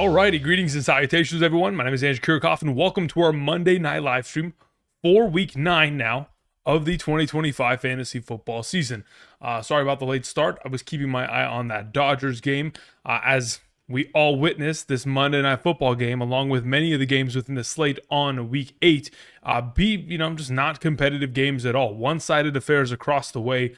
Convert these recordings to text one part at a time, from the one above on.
Alrighty, greetings and salutations, everyone. My name is Andrew Kirchhoff, and welcome to our Monday night live stream for week 9 now of the 2025 fantasy football season. Sorry about the late start. I was keeping my eye on that Dodgers game as we all witnessed this Monday night football game, along with many of the games within the slate on week 8, just not competitive games at all. One-sided affairs across the way.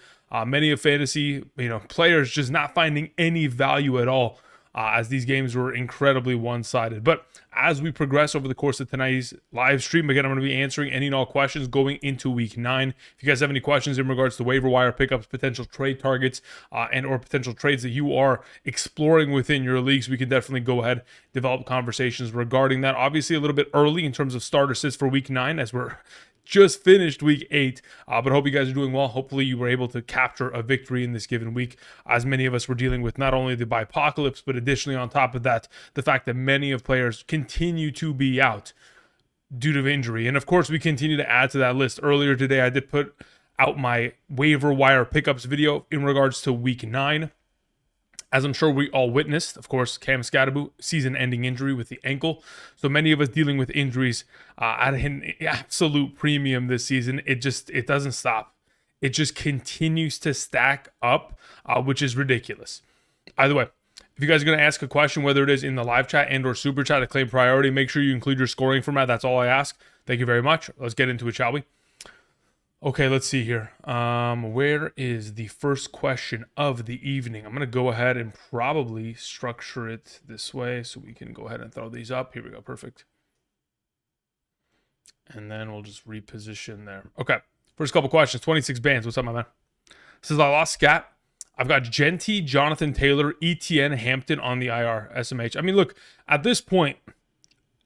Many of fantasy, players just not finding any value at all. As these games were incredibly one-sided. But as we progress over the course of tonight's live stream, again, I'm going to be answering any and all questions going into week 9. If you guys have any questions in regards to waiver wire pickups, potential trade targets, and or potential trades that you are exploring within your leagues, we can definitely go ahead, develop conversations regarding that. Obviously, a little bit early in terms of starter sits for week 9 as we're just finished week 8, but I hope you guys are doing well. Hopefully you were able to capture a victory in this given week, as many of us were dealing with not only the bipocalypse, but additionally on top of that, the fact that many of players continue to be out due to injury. And of course, we continue to add to that list. Earlier today, I did put out my waiver wire pickups video in regards to week 9. As I'm sure we all witnessed, of course, Cam Scadaboo, season-ending injury with the ankle. So many of us dealing with injuries at an absolute premium this season. It doesn't stop. It just continues to stack up, which is ridiculous. Either way, if you guys are going to ask a question, whether it is in the live chat and or super chat to claim priority, make sure you include your scoring format. That's all I ask. Thank you very much. Let's get into it, shall we? Okay, let's see here. Where is the first question of the evening? I'm going to go ahead and probably structure it this way so we can go ahead and throw these up. Here we go. Perfect. And then we'll just reposition there. Okay, first couple questions. 26 bands. What's up, my man? Says, I lost Scat. I've got Genty, Jonathan Taylor, ETN, Hampton on the IR, SMH. I mean, look, at this point,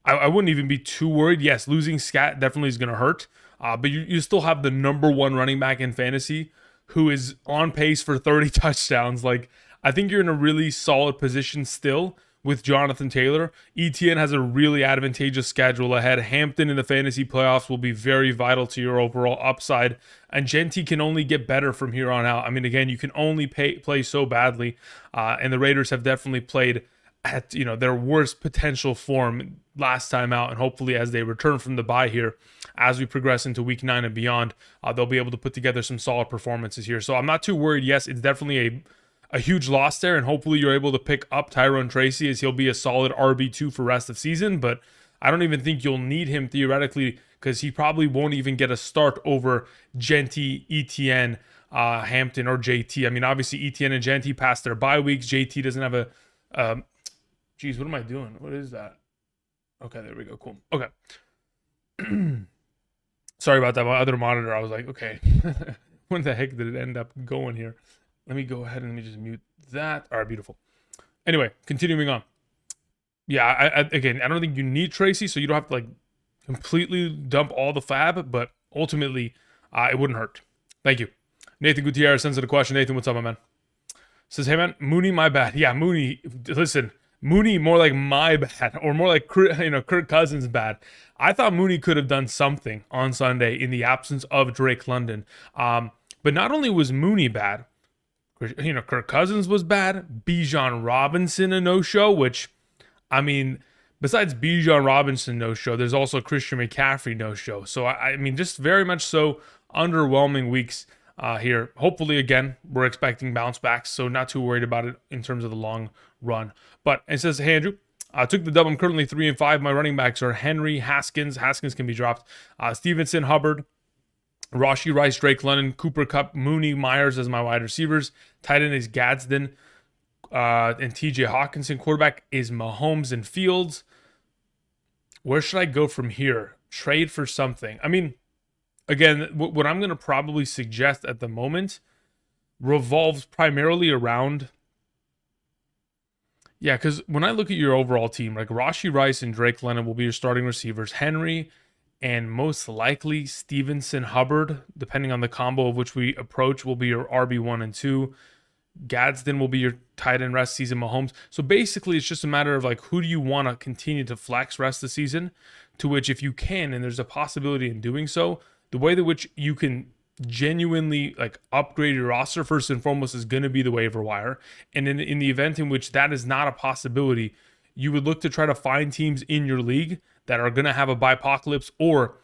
I wouldn't even be too worried. Yes, losing Scat definitely is going to hurt. But you still have the number 1 running back in fantasy who is on pace for 30 touchdowns. Like, I think you're in a really solid position still with Jonathan Taylor. ETN has a really advantageous schedule ahead. Hampton in the fantasy playoffs will be very vital to your overall upside. And Genty can only get better from here on out. I mean, again, you can only play so badly. And the Raiders have definitely played at their worst potential form last time out, and hopefully as they return from the bye here, as we progress into week 9 and beyond, they'll be able to put together some solid performances here. So I'm not too worried. Yes, it's definitely a huge loss there, and hopefully you're able to pick up Tyrone Tracy as he'll be a solid RB2 for rest of season, but I don't even think you'll need him theoretically because he probably won't even get a start over Genty, ETN, Hampton, or JT. I mean, obviously ETN and Genty passed their bye weeks. JT doesn't have a geez, what am I doing? What is that? Okay, there we go. Cool. Okay. Sorry about that. My other monitor, I was like, okay, when the heck did it end up going here? Let me go ahead and let me just mute that. All right, beautiful. Anyway, continuing on. Yeah, again, I don't think you need Tracy, so you don't have to completely dump all the fab, but ultimately, it wouldn't hurt. Thank you. Nathan Gutierrez sends in a question. Nathan, what's up, my man? Says, hey, man, Mooney, my bad. Yeah, Mooney, listen. Mooney more like my bad, or more like Kirk Cousins bad. I thought Mooney could have done something on Sunday in the absence of Drake London. But not only was Mooney bad, Kirk Cousins was bad. Bijan Robinson a no-show, which, I mean, besides Bijan Robinson no-show, there's also Christian McCaffrey no-show. So, I mean, just very much so underwhelming weeks here. Hopefully, again, we're expecting bounce backs, so not too worried about it in terms of the long run. But it says, hey, Andrew, I took the dub. I'm currently 3-5. My running backs are Henry, Haskins. Haskins can be dropped. Stevenson, Hubbard, Rashee Rice, Drake London, Cooper Kupp, Mooney, Myers as my wide receivers. Tight end is Gadsden and TJ Hawkinson. Quarterback is Mahomes and Fields. Where should I go from here? Trade for something. I mean, again, what I'm going to probably suggest at the moment revolves primarily around... Yeah, because when I look at your overall team, like Rashee Rice and Drake London will be your starting receivers. Henry and most likely Stevenson Hubbard, depending on the combo of which we approach, will be your RB1 and 2. Gadsden will be your tight end rest season Mahomes. So basically, it's just a matter of who do you want to continue to flex rest of the season, to which if you can, and there's a possibility in doing so, the way that which you can genuinely upgrade your roster first and foremost is going to be the waiver wire. And in the event in which that is not a possibility, you would look to try to find teams in your league that are going to have a bye-apocalypse or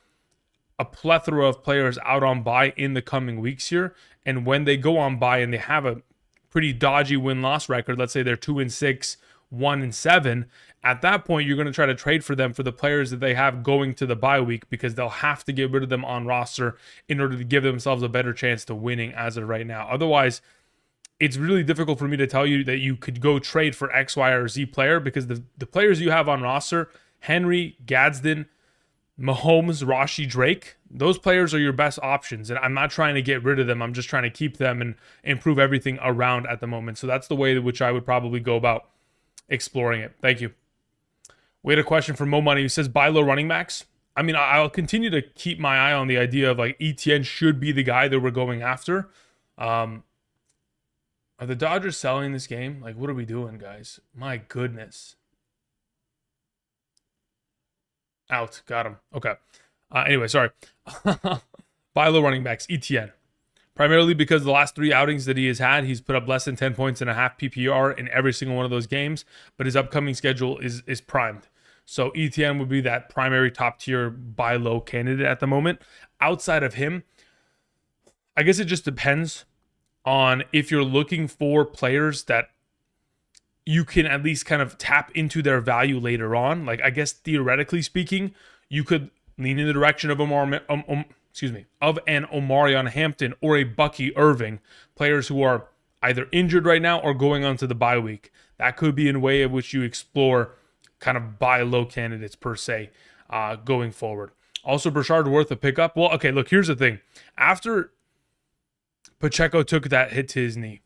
a plethora of players out on bye in the coming weeks here. And when they go on bye and they have a pretty dodgy win-loss record, let's say they're 2-6, 1-7, at that point, you're going to try to trade for them for the players that they have going to the bye week, because they'll have to get rid of them on roster in order to give themselves a better chance to winning as of right now. Otherwise, it's really difficult for me to tell you that you could go trade for X, Y, or Z player, because the players you have on roster, Henry, Gadsden, Mahomes, Rashi, Drake, those players are your best options. And I'm not trying to get rid of them. I'm just trying to keep them and improve everything around at the moment. So that's the way in which I would probably go about exploring it. Thank you. We had a question from Mo Money who says, buy low running backs. I mean, I'll continue to keep my eye on the idea of like ETN should be the guy that we're going after. Are the Dodgers selling this game? Like, what are we doing, guys? My goodness. Out. Got him. Okay. Anyway, sorry. Buy low running backs. ETN. Primarily because the last 3 outings that he has had, he's put up less than 10 points and a half PPR in every single one of those games. But his upcoming schedule is primed. So ETN would be that primary top tier buy low candidate at the moment. Outside of him, I guess it just depends on if you're looking for players that you can at least kind of tap into their value later on. Like, I guess theoretically speaking, you could lean in the direction of an Omarion Hampton or a Bucky Irving, players who are either injured right now or going on to the bye week. That could be a way in which you explore kind of buy low candidates per se going forward. Also, Brashard worth a pickup. Well, okay, look, here's the thing. After Pacheco took that hit to his knee,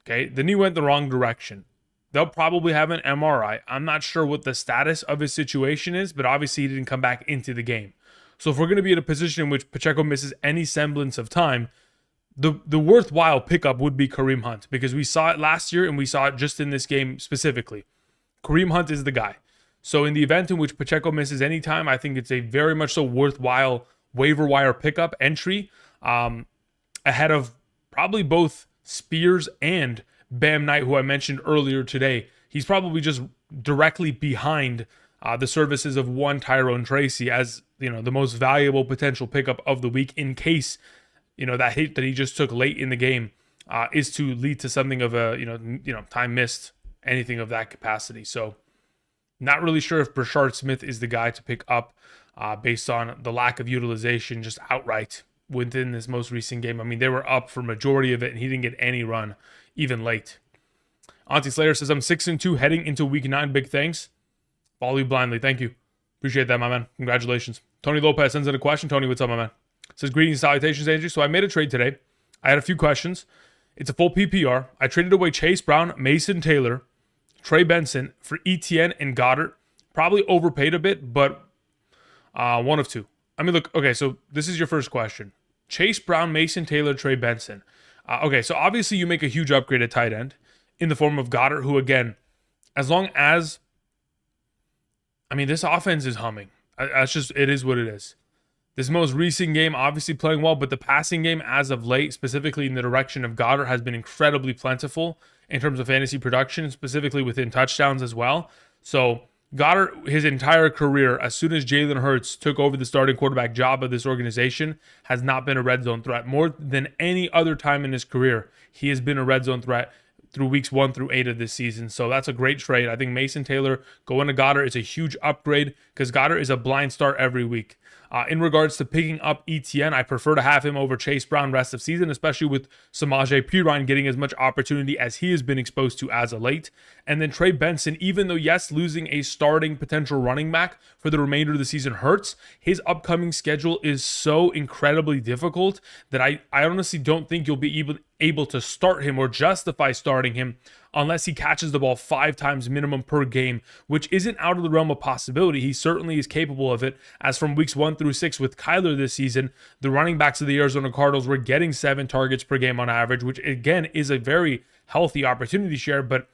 okay, the knee went the wrong direction. They'll probably have an MRI. I'm not sure what the status of his situation is, but obviously he didn't come back into the game. So if we're going to be in a position in which Pacheco misses any semblance of time, the worthwhile pickup would be Kareem Hunt, because we saw it last year and we saw it just in this game specifically. Kareem Hunt is the guy. So in the event in which Pacheco misses any time, I think it's a very much so worthwhile waiver wire pickup entry ahead of probably both Spears and Bam Knight, who I mentioned earlier today. He's probably just directly behind the services of one Tyrone Tracy as, you know, the most valuable potential pickup of the week, in case, you know, that hit that he just took late in the game is to lead to something of a, you know, time missed, anything of that capacity. So not really sure if Brashard Smith is the guy to pick up based on the lack of utilization just outright within this most recent game. I mean, they were up for majority of it and he didn't get any run, even late. Auntie Slayer says, I'm 6-2 heading into week 9. Big thanks. Follow you blindly. Thank you. Appreciate that, my man. Congratulations. Tony Lopez sends in a question. Tony, what's up, my man? Says, greetings and salutations, Andrew. So I made a trade today. I had a few questions. It's a full PPR. I traded away Chase Brown, Mason Taylor, Trey Benson for ETN and Goddard. Probably overpaid a bit, but one of two. I mean, look, okay, so this is your first question. Chase Brown, Mason Taylor, Trey Benson. Okay, so obviously you make a huge upgrade at tight end in the form of Goddard, who, again, as long as, I mean, this offense is humming. That's just, it is what it is. This most recent game, obviously playing well, but the passing game as of late, specifically in the direction of Goddard, has been incredibly plentiful in terms of fantasy production, specifically within touchdowns as well. So Goddard, his entire career, as soon as Jalen Hurts took over the starting quarterback job of this organization, has not been a red zone threat. More than any other time in his career, he has been a red zone threat through weeks 1 through 8 of this season. So that's a great trade. I think Mason Taylor going to Goddard is a huge upgrade because Goddard is a blind start every week. In regards to picking up ETN, I prefer to have him over Chase Brown rest of season, especially with Samaje Perine getting as much opportunity as he has been exposed to as of late. And then Trey Benson, even though, yes, losing a starting potential running back for the remainder of the season hurts, his upcoming schedule is so incredibly difficult that I honestly don't think you'll be able to start him or justify starting him unless he catches the ball 5 times minimum per game, which isn't out of the realm of possibility. He certainly is capable of it, as from weeks 1 through 6 with Kyler this season, the running backs of the Arizona Cardinals were getting 7 targets per game on average, which again is a very healthy opportunity share. But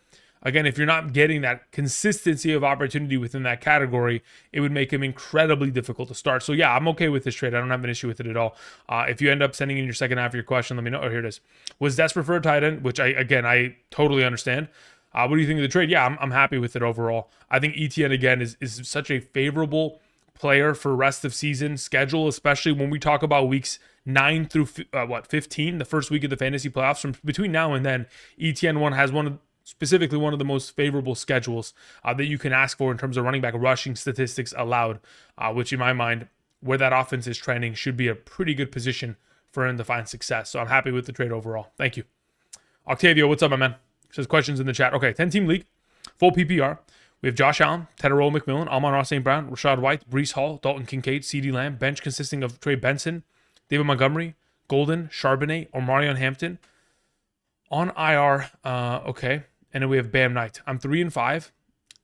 again, if you're not getting that consistency of opportunity within that category, it would make him incredibly difficult to start. So yeah, I'm okay with this trade. I don't have an issue with it at all. If you end up sending in your second half of your question, let me know. Oh, here it is. Was Des preferred tight end, which I totally understand. What do you think of the trade? Yeah, I'm happy with it overall. I think ETN again is such a favorable player for rest of season schedule, especially when we talk about weeks 9 through 15, the first week of the fantasy playoffs. From between now and then, ETN has specifically one of the most favorable schedules that you can ask for in terms of running back rushing statistics allowed, which in my mind, where that offense is trending, should be a pretty good position for him to find success. So I'm happy with the trade overall. Thank you. Octavio, what's up, my man? Says questions in the chat. Okay, 10-team league, full PPR. We have Josh Allen, Tedero McMillan, Amon-Ra St. Brown, Rashad White, Breece Hall, Dalton Kincaid, CeeDee Lamb. Bench consisting of Trey Benson, David Montgomery, Golden, Charbonnet, Omarion Hampton. On IR, okay. And then we have Bam Knight. I'm 3-5.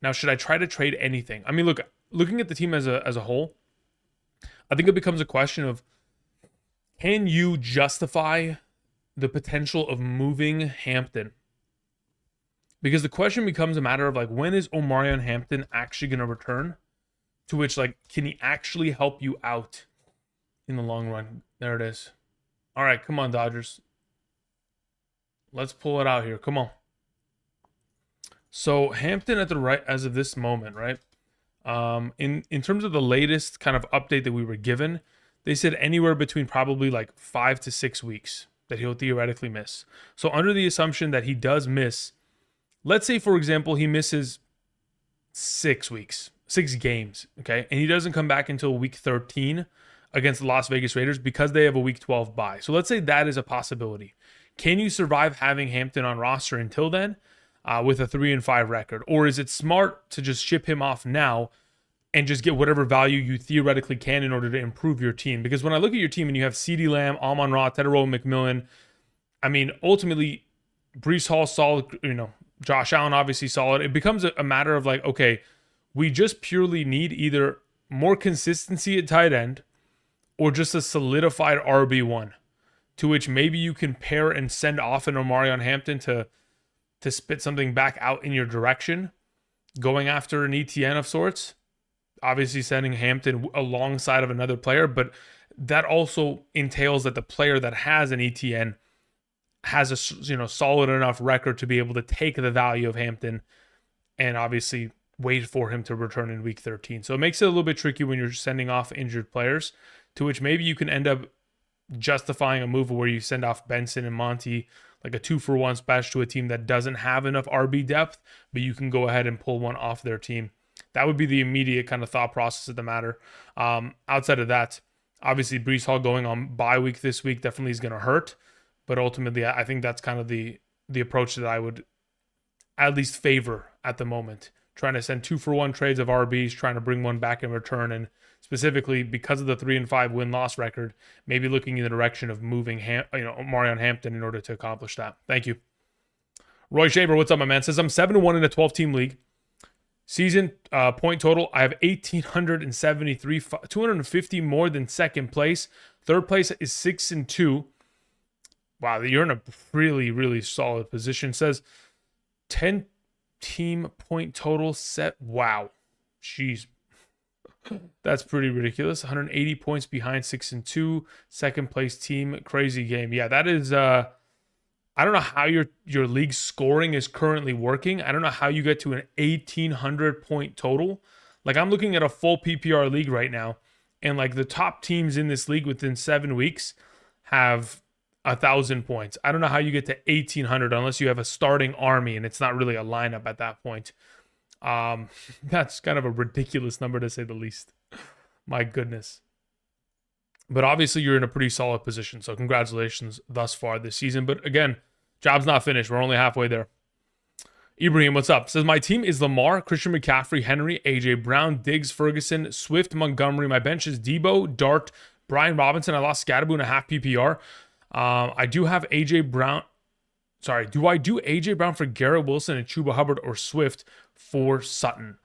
Now, should I try to trade anything? I mean, look, looking at the team as a whole, I think it becomes a question of, can you justify the potential of moving Hampton? Because the question becomes a matter of like, when is Omarion Hampton actually going to return? To which, like, can he actually help you out in the long run? There it is. All right, come on, Dodgers. Let's pull it out here. Come on. So Hampton at the right as of this moment, right? In terms of the latest kind of update that we were given, they said anywhere between probably like 5 to 6 weeks that he'll theoretically miss. So under the assumption that he does miss, let's say, for example, he misses 6 weeks, 6 games, okay? And he doesn't come back until week 13 against the Las Vegas Raiders because they have a week 12 bye. So let's say that is a possibility. Can you survive having Hampton on roster until then with a 3-5 record? Or is it smart to just ship him off now and just get whatever value you theoretically can in order to improve your team? Because when I look at your team and you have CeeDee Lamb, Amon-Ra, Tedero McMillan, I mean, ultimately, Breece Hall solid, Josh Allen obviously solid. It becomes a matter of like, okay, we just purely need either more consistency at tight end or just a solidified RB1, to which maybe you can pair and send off an Omarion Hampton to spit something back out in your direction, going after an ETN of sorts. Obviously sending Hampton alongside of another player, but that also entails that the player that has an ETN has a solid enough record to be able to take the value of Hampton and obviously wait for him to return in week 13. So it makes it a little bit tricky when you're sending off injured players, to which maybe you can end up justifying a move where you send off Benson and Monty, like a 2-for-1 splash to a team that doesn't have enough RB depth, but you can go ahead and pull one off their team. That would be the immediate kind of thought process of the matter. Outside of that, obviously Breece Hall going on bye week this week definitely is going to hurt. But ultimately, I think that's kind of the approach that I would at least favor at the moment. Trying to send 2-for-1 trades of RBs, trying to bring one back in return. And specifically because of the 3-5 win-loss record, maybe looking in the direction of moving Omarion Hampton in order to accomplish that. Thank you. Roy Shaver, what's up, my man? Says, I'm 7-1 in a 12-team league. Season point total, I have 1,873, 250 more than second place. Third place is 6-2. Wow, you're in a really, really solid position. Says 10-team point total set. Wow. Jeez. That's pretty ridiculous. 180 points behind 6-2. Second place team. Crazy game. Yeah, that is I don't know how your league scoring is currently working. I don't know how you get to an 1,800 point total. Like, I'm looking at a full PPR league right now, and like the top teams in this league within 7 weeks have 1,000 points. I don't know how you get to 1,800 unless you have a starting army and it's not really a lineup at that point. That's kind of a ridiculous number to say the least. My goodness. But obviously you're in a pretty solid position. So congratulations thus far this season. But again, job's not finished. We're only halfway there. Ibrahim, what's up? Says, my team is Lamar, Christian McCaffrey, Henry, AJ Brown, Diggs, Ferguson, Swift, Montgomery. My bench is Debo, Dart, Brian Robinson. I lost Scatterbo in a half PPR. I do have AJ Brown. Sorry, do I do AJ Brown for Garrett Wilson and Chuba Hubbard, or Swift for Sutton?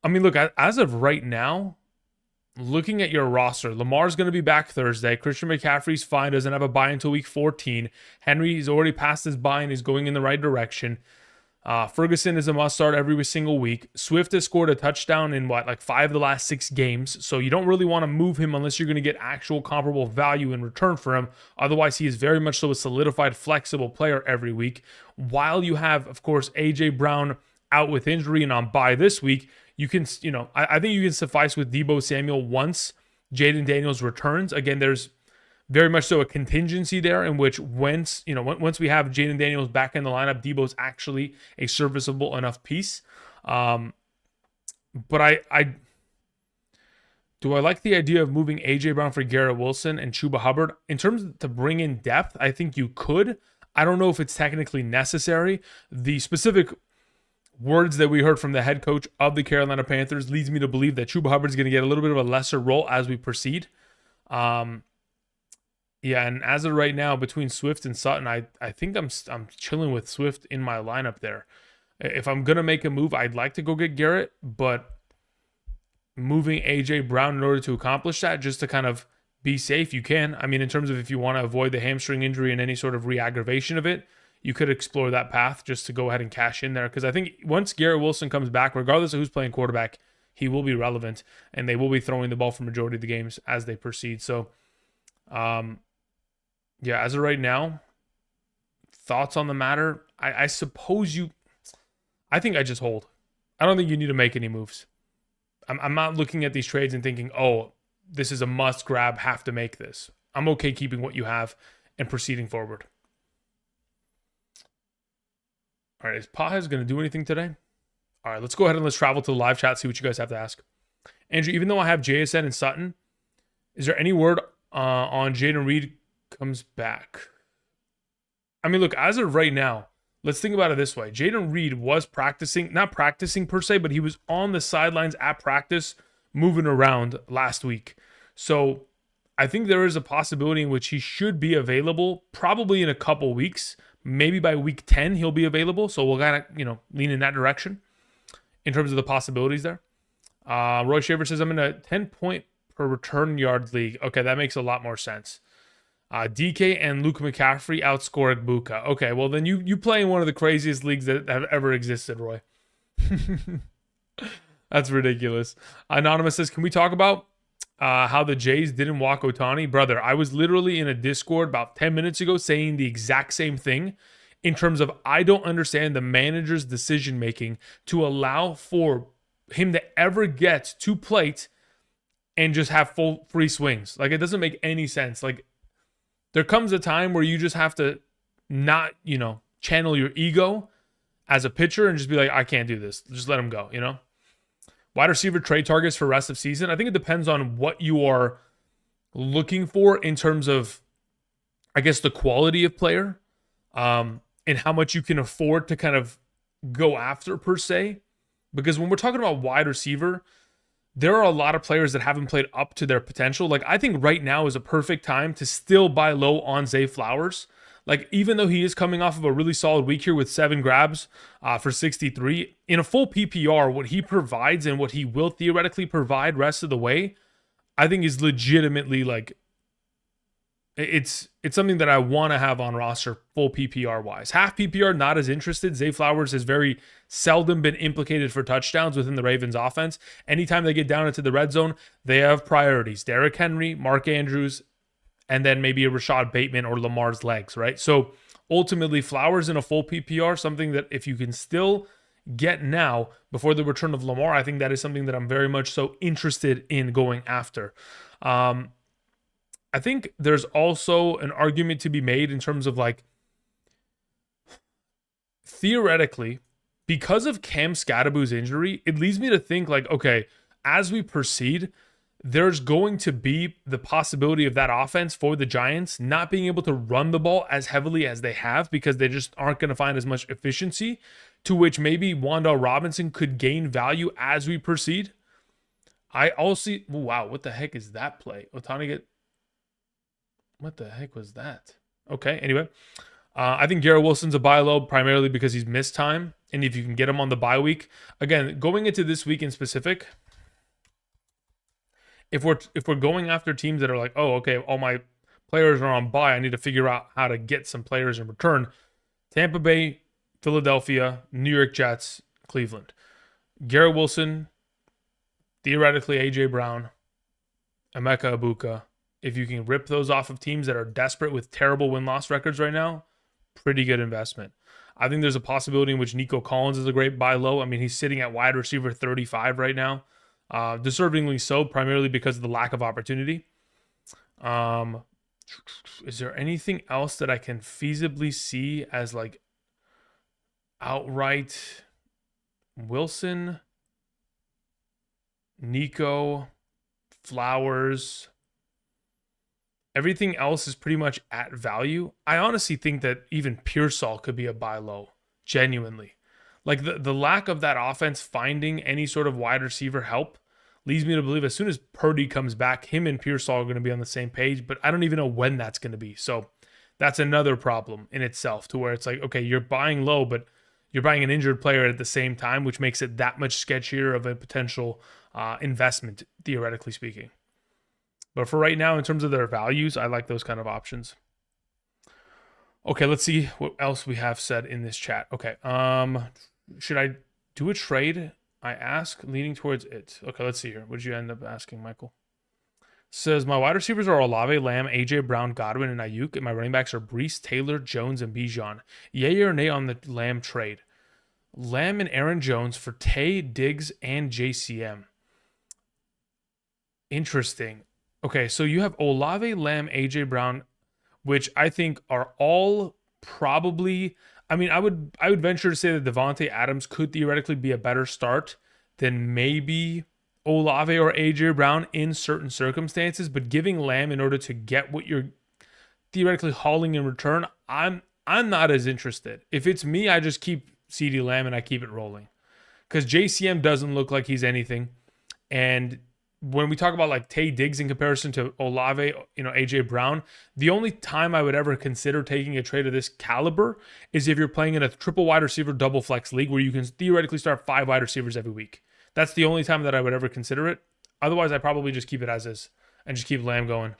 I mean, look, as of right now, looking at your roster, Lamar's going to be back Thursday. Christian McCaffrey's fine, doesn't have a bye until week 14. Henry's already passed his bye and is going in the right direction. Ferguson is a must start every single week. Swift has scored a touchdown in like 5 of the last 6 games. So you don't really want to move him unless you're going to get actual comparable value in return for him. Otherwise, he is very much so a solidified, flexible player every week. While you have, of course, A.J. Brown out with injury and on bye this week, you can, I think you can suffice with Deebo Samuel once Jaden Daniels returns. Again, there's very much so a contingency there in which once we have Jaden Daniels back in the lineup, Deebo's actually a serviceable enough piece. But I like the idea of moving A.J. Brown for Garrett Wilson and Chuba Hubbard. In terms of to bring in depth, I think you could. I don't know if it's technically necessary. The specific words that we heard from the head coach of the Carolina Panthers leads me to believe that Chuba Hubbard is going to get a little bit of a lesser role as we proceed. Yeah, and as of right now, between Swift and Sutton, I think I'm chilling with Swift in my lineup there. If I'm gonna make a move, I'd like to go get Garrett, but moving A.J. Brown in order to accomplish that, just to kind of be safe, you can. I mean, in terms of if you want to avoid the hamstring injury and any sort of re-aggravation of it, you could explore that path just to go ahead and cash in there. Because I think once Garrett Wilson comes back, regardless of who's playing quarterback, he will be relevant, and they will be throwing the ball for majority of the games as they proceed. So, yeah, as of right now, thoughts on the matter? I suppose I think I just hold. I don't think you need to make any moves. I'm not looking at these trades and thinking, oh, this is a must grab, have to make this. I'm okay keeping what you have and proceeding forward. All right, is Pajes going to do anything today? All right, let's go ahead and let's travel to the live chat, see what you guys have to ask. Andrew, even though I have JSN and Sutton, is there any word on Jaden Reed comes back? I mean, look, as of right now, let's think about it this way. Jaden Reed was practicing, not practicing per se, but he was on the sidelines at practice, moving around last week. So I think there is a possibility in which he should be available probably in a couple weeks. Maybe by week 10, he'll be available. So we'll kind of, lean in that direction in terms of the possibilities there. Roy Shaver says, I'm in a 10-point per return yard league. Okay, that makes a lot more sense. DK and Luke McCaffrey outscore Igbuka. Okay, well then you play in one of the craziest leagues that have ever existed, Roy. That's ridiculous. Anonymous says, can we talk about how the Jays didn't walk Ohtani? Brother, I was literally in a Discord about 10 minutes ago saying the exact same thing in terms of I don't understand the manager's decision-making to allow for him to ever get to plate and just have full free swings. Like, it doesn't make any sense. Like, there comes a time where you just have to not, channel your ego as a pitcher and just be like, I can't do this. Just let him go, Wide receiver trade targets for rest of season. I think it depends on what you are looking for in terms of, I guess, the quality of player and how much you can afford to kind of go after per se. Because when we're talking about wide receiver, there are a lot of players that haven't played up to their potential. Like, I think right now is a perfect time to still buy low on Zay Flowers. Like, even though he is coming off of a really solid week here with 7 grabs for 63, in a full PPR, what he provides and what he will theoretically provide rest of the way, I think is legitimately, like, it's something that I want to have on roster full PPR wise. Half PPR, not as interested. Zay Flowers has very seldom been implicated for touchdowns within the Ravens offense. Anytime they get down into the red zone, they have priorities. Derrick Henry, Mark Andrews, and then maybe a Rashad Bateman or Lamar's legs, right? So ultimately, Flowers in a full PPR, something that if you can still get now before the return of Lamar, I think that is something that I'm very much so interested in going after. I think there's also an argument to be made in terms of, like, theoretically, because of Cam Scadaboo's injury, it leads me to think, like, okay, as we proceed, there's going to be the possibility of that offense for the Giants not being able to run the ball as heavily as they have because they just aren't going to find as much efficiency, to which maybe Wan'Dale Robinson could gain value as we proceed. I also, wow, what the heck is that play? What the heck was that? Okay, anyway. I think Garrett Wilson's a buy low primarily because he's missed time. And if you can get him on the bye week. Again, going into this week in specific, if we're going after teams that are like, oh, okay, all my players are on bye, I need to figure out how to get some players in return. Tampa Bay, Philadelphia, New York Jets, Cleveland. Garrett Wilson, theoretically AJ Brown, Emeka Ibuka. If you can rip those off of teams that are desperate with terrible win-loss records right now, pretty good investment. I think there's a possibility in which Nico Collins is a great buy low. I mean, he's sitting at wide receiver 35 right now. Deservingly so, primarily because of the lack of opportunity. Is there anything else that I can feasibly see as like outright Wilson, Nico, Flowers? Everything else is pretty much at value. I honestly think that even Pearsall could be a buy low, genuinely. Like the lack of that offense finding any sort of wide receiver help leads me to believe as soon as Purdy comes back, him and Pearsall are going to be on the same page, but I don't even know when that's going to be. So that's another problem in itself, to where it's like, okay, you're buying low, but you're buying an injured player at the same time, which makes it that much sketchier of a potential investment, theoretically speaking. But for right now, in terms of their values, I like those kind of options. Okay, let's see what else we have said in this chat. Okay, should I do a trade? I ask, leaning towards it. Okay, let's see here. What did you end up asking, Michael? Says, my wide receivers are Olave, Lamb, AJ Brown, Godwin, and Ayuk, and my running backs are Breece, Taylor, Jones, and Bijan. Yay or nay on the Lamb trade? Lamb and Aaron Jones for Tay, Diggs, and JCM. Interesting. Okay, so you have Olave, Lamb, AJ Brown, which I think are all probably. I mean, I would venture to say that Devontae Adams could theoretically be a better start than maybe Olave or AJ Brown in certain circumstances. But giving Lamb in order to get what you're theoretically hauling in return, I'm not as interested. If it's me, I just keep CeeDee Lamb and I keep it rolling, because JCM doesn't look like he's anything, and when we talk about like Tay Diggs in comparison to Olave, AJ Brown, the only time I would ever consider taking a trade of this caliber is if you're playing in a triple wide receiver double flex league where you can theoretically start 5 wide receivers every week. That's the only time that I would ever consider it. Otherwise, I probably just keep it as is and just keep Lamb going.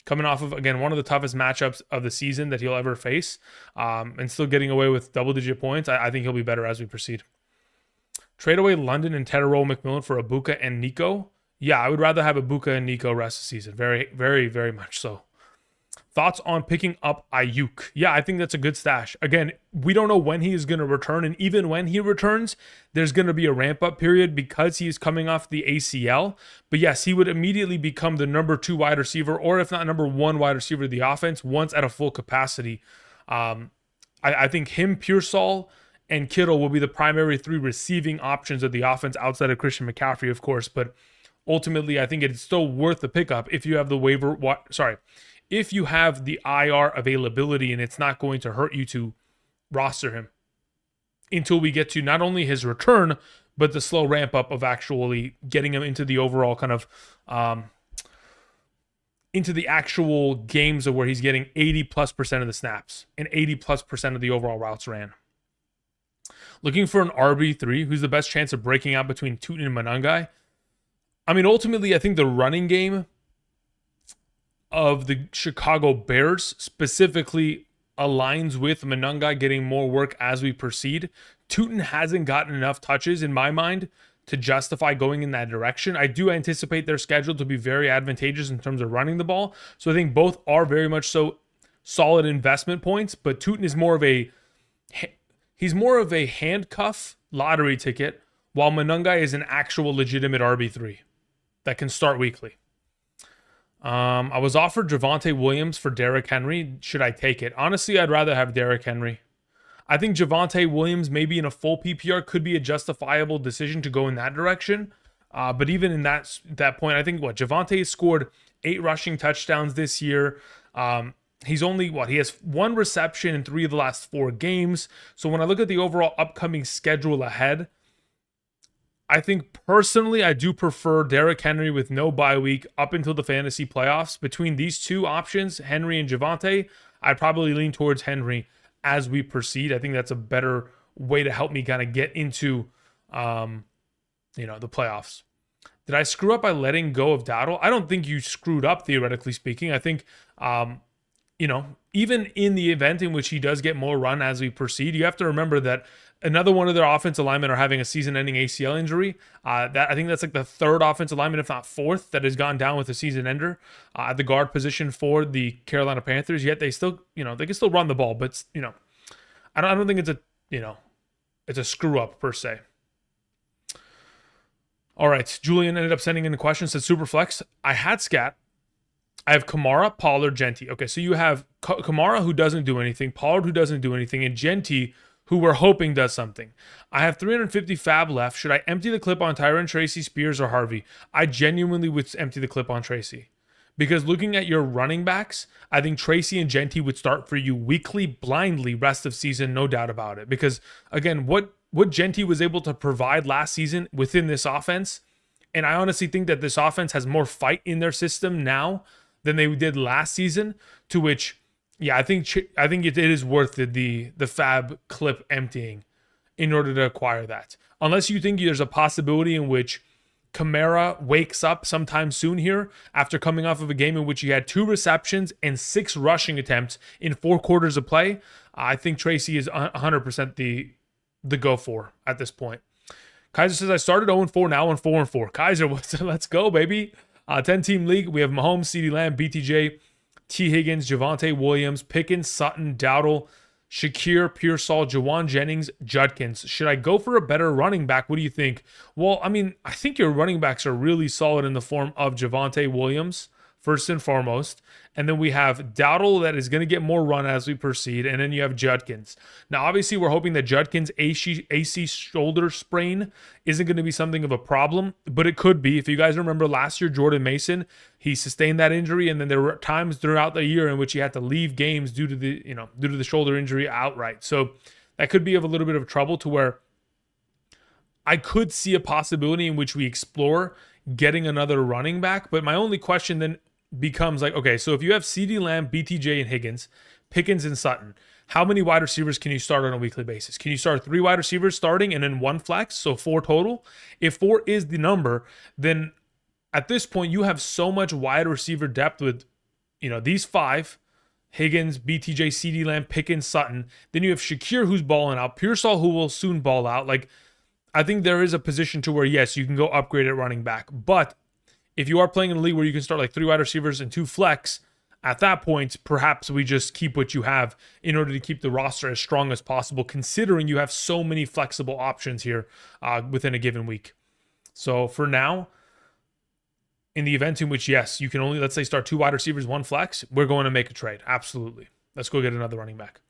Coming off of, again, one of the toughest matchups of the season that he'll ever face, and still getting away with double-digit points, I think he'll be better as we proceed. Trade away London and Tedero McMillan for Ibuka and Nico. Yeah, I would rather have Ibuka and Nico rest of the season. Very, very, very much so. Thoughts on picking up Ayuk? Yeah, I think that's a good stash. Again, we don't know when he is going to return, and even when he returns, there's going to be a ramp-up period because he is coming off the ACL. But yes, he would immediately become the number 2 wide receiver, or if not number 1 wide receiver of the offense, once at a full capacity. I think him, Pearsall, and Kittle will be the primary 3 receiving options of the offense outside of Christian McCaffrey, of course, but ultimately, I think it's still worth the pickup if you have the if you have the IR availability and it's not going to hurt you to roster him until we get to not only his return, but the slow ramp up of actually getting him into the overall kind of, into the actual games of where he's getting 80+% of the snaps and 80+% of the overall routes ran. Looking for an RB3, who's the best chance of breaking out between Tootin and Monangai? I mean, ultimately, I think the running game of the Chicago Bears specifically aligns with Monangai getting more work as we proceed. Tootin hasn't gotten enough touches, in my mind, to justify going in that direction. I do anticipate their schedule to be very advantageous in terms of running the ball. So I think both are very much so solid investment points, but Tootin is more of a handcuff lottery ticket, while Monangai is an actual legitimate RB3 that can start weekly. I was offered Javonte Williams for Derrick Henry. Should I take it? Honestly, I'd rather have Derrick Henry. I think Javonte Williams, maybe in a full PPR, could be a justifiable decision to go in that direction. But even in that point, I think Javonte scored 8 rushing touchdowns this year. He's only he has 1 reception in 3 of the last 4 games. So when I look at the overall upcoming schedule ahead, I think personally I do prefer Derrick Henry with no bye week up until the fantasy playoffs. Between these 2 options, Henry and Javonte, I'd probably lean towards Henry as we proceed. I think that's a better way to help me kind of get into the playoffs. Did I screw up by letting go of Dowdle? I don't think you screwed up, theoretically speaking. I think even even in the event in which he does get more run as we proceed, you have to remember that another one of their offensive linemen are having a season-ending ACL injury. That I think that's like the third offensive lineman, if not fourth, that has gone down with a season ender at the guard position for the Carolina Panthers. Yet they still, they can still run the ball, but I don't think it's a screw up per se. All right, Julian ended up sending in a question. Said Superflex. I had Scat. I have Kamara, Pollard, Genty. Okay, so you have Kamara who doesn't do anything, Pollard who doesn't do anything, and Genty who we're hoping does something. I have 350 fab left. Should I empty the clip on Tyron, Tracy, Spears, or Harvey? I genuinely would empty the clip on Tracy. Because looking at your running backs, I think Tracy and Genty would start for you weekly, blindly, rest of season, no doubt about it. Because, again, what Genty was able to provide last season within this offense, and I honestly think that this offense has more fight in their system now than they did last season, to which, yeah, I think it is worth the fab clip emptying in order to acquire that. Unless you think there's a possibility in which Kamara wakes up sometime soon here after coming off of a game in which he had 2 receptions and 6 rushing attempts in 4 quarters of play, I think Tracy is 100% the go for at this point. Kaiser says, I started 0-4, now 4-4. Kaiser, let's go, baby. 10-team league. We have Mahomes, CeeDee Lamb, BTJ, T. Higgins, Javonte Williams, Pickens, Sutton, Dowdle, Shakir, Pearsall, Jawan Jennings, Judkins. Should I go for a better running back? What do you think? Well, I mean, I think your running backs are really solid in the form of Javonte Williams, first and foremost. And then we have Dowdle that is going to get more run as we proceed. And then you have Judkins. Now, obviously, we're hoping that Judkins' AC shoulder sprain isn't going to be something of a problem, but it could be. If you guys remember last year, Jordan Mason, he sustained that injury. And then there were times throughout the year in which he had to leave games due to the shoulder injury outright. So that could be of a little bit of trouble to where I could see a possibility in which we explore getting another running back. But my only question then becomes like, okay, so if you have CeeDee Lamb, BTJ, and Higgins, Pickens, and Sutton, how many wide receivers can you start on a weekly basis? Can you start 3 wide receivers starting and then 1 flex, so 4 total? If 4 is the number, then at this point you have so much wide receiver depth with, these 5, Higgins, BTJ, CeeDee Lamb, Pickens, Sutton. Then you have Shakir who's balling out, Pearsall who will soon ball out. Like, I think there is a position to where, yes, you can go upgrade at running back, but if you are playing in a league where you can start like 3 wide receivers and 2 flex, at that point, perhaps we just keep what you have in order to keep the roster as strong as possible, considering you have so many flexible options here within a given week. So for now, in the event in which, yes, you can only, let's say, start 2 wide receivers, 1 flex, we're going to make a trade. Absolutely. Let's go get another running back.